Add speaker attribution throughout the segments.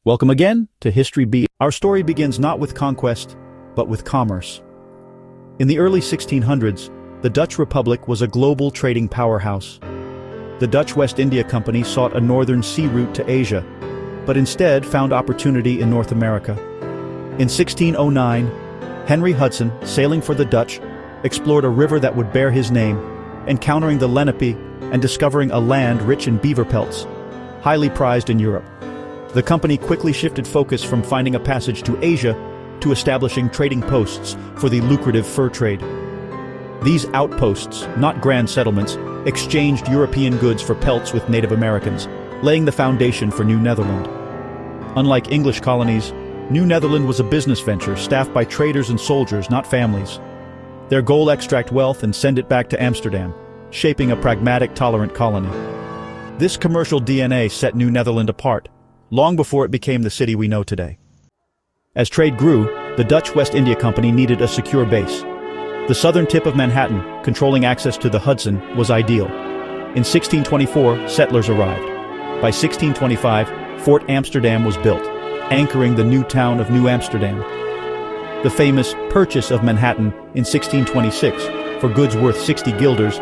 Speaker 1: Welcome again to History B. Our story begins not with conquest, but with commerce. In the early 1600s, the Dutch Republic was a global trading powerhouse. The Dutch West India Company sought a northern sea route to Asia, but instead found opportunity in North America. In 1609, Henry Hudson, sailing for the Dutch, explored a river that would bear his name, encountering the Lenape and discovering a land rich in beaver pelts, highly prized in Europe. The company quickly shifted focus from finding a passage to Asia to establishing trading posts for the lucrative fur trade. These outposts, not grand settlements, exchanged European goods for pelts with Native Americans, laying the foundation for New Netherland. Unlike English colonies, New Netherland was a business venture staffed by traders and soldiers, not families. Their goal: extract wealth and send it back to Amsterdam, shaping a pragmatic, tolerant colony. This commercial DNA set New Netherland apart, long before it became the city we know today. As trade grew, the Dutch West India Company needed a secure base. The southern tip of Manhattan, controlling access to the Hudson, was ideal. In 1624, settlers arrived. By 1625, Fort Amsterdam was built, anchoring the new town of New Amsterdam. The famous Purchase of Manhattan in 1626, for goods worth 60 guilders,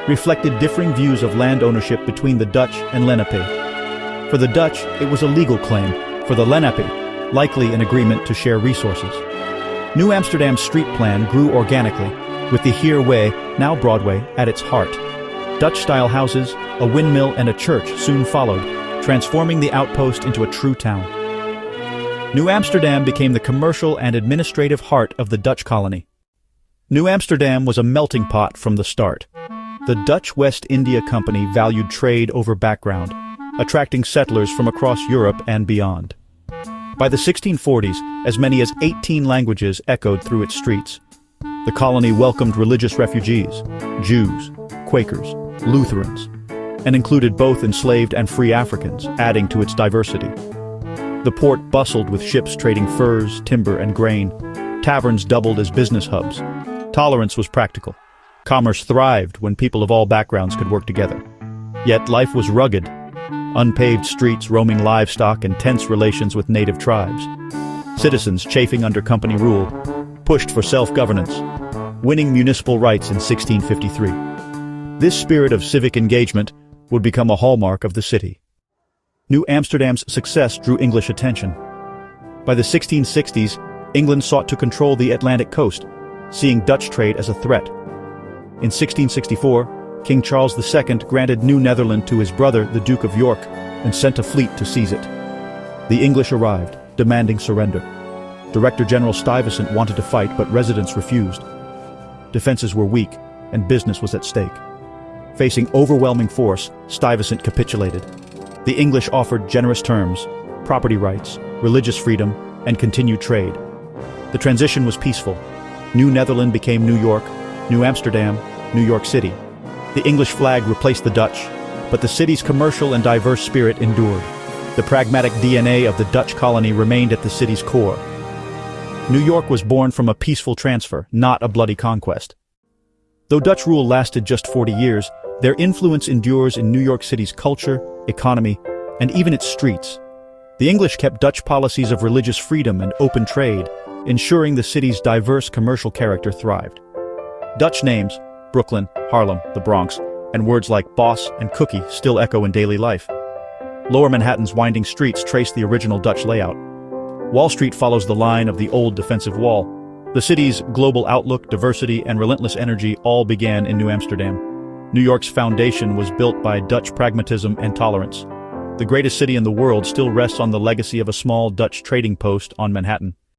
Speaker 1: reflected differing views of land ownership between the Dutch and Lenape. For the Dutch, it was a legal claim. For the Lenape, likely an agreement to share resources. New Amsterdam's street plan grew organically, with the Heer Way, now Broadway, at its heart. Dutch-style houses, a windmill and a church soon followed, transforming the outpost into a true town. New Amsterdam became the commercial and administrative heart of the Dutch colony. New Amsterdam was a melting pot from the start. The Dutch West India Company valued trade over background, attracting settlers from across Europe and beyond. By the 1640s, as many as 18 languages echoed through its streets. The colony welcomed religious refugees, Jews, Quakers, Lutherans, and included both enslaved and free Africans, adding to its diversity. The port bustled with ships trading furs, timber, and grain. Taverns doubled as business hubs. Tolerance was practical. Commerce thrived when people of all backgrounds could work together. Yet life was rugged. Unpaved streets, roaming livestock, and tense relations with native tribes. Citizens, chafing under company rule, pushed for self-governance, winning municipal rights in 1653. This spirit of civic engagement would become a hallmark of the city. New Amsterdam's success drew English attention. By the 1660s, England sought to control the Atlantic coast, seeing Dutch trade as a threat. In 1664, King Charles II granted New Netherland to his brother, the Duke of York, and sent a fleet to seize it. The English arrived, demanding surrender. Director General Stuyvesant wanted to fight, but residents refused. Defenses were weak, and business was at stake. Facing overwhelming force, Stuyvesant capitulated. The English offered generous terms, property rights, religious freedom, and continued trade. The transition was peaceful. New Netherland became New York, New Amsterdam, New York City. The English flag replaced the Dutch, but the city's commercial and diverse spirit endured. The pragmatic DNA of the Dutch colony remained at the city's core. New York was born from a peaceful transfer, not a bloody conquest. Though Dutch rule lasted just 40 years, their influence endures in New York City's culture, economy, and even its streets. The English kept Dutch policies of religious freedom and open trade, ensuring the city's diverse commercial character thrived. Dutch names, Brooklyn, Harlem, the Bronx, and words like boss and cookie still echo in daily life. Lower Manhattan's winding streets trace the original Dutch layout. Wall Street follows the line of the old defensive wall. The city's global outlook, diversity, and relentless energy all began in New Amsterdam. New York's foundation was built by Dutch pragmatism and tolerance. The greatest city in the world still rests on the legacy of a small Dutch trading post on Manhattan.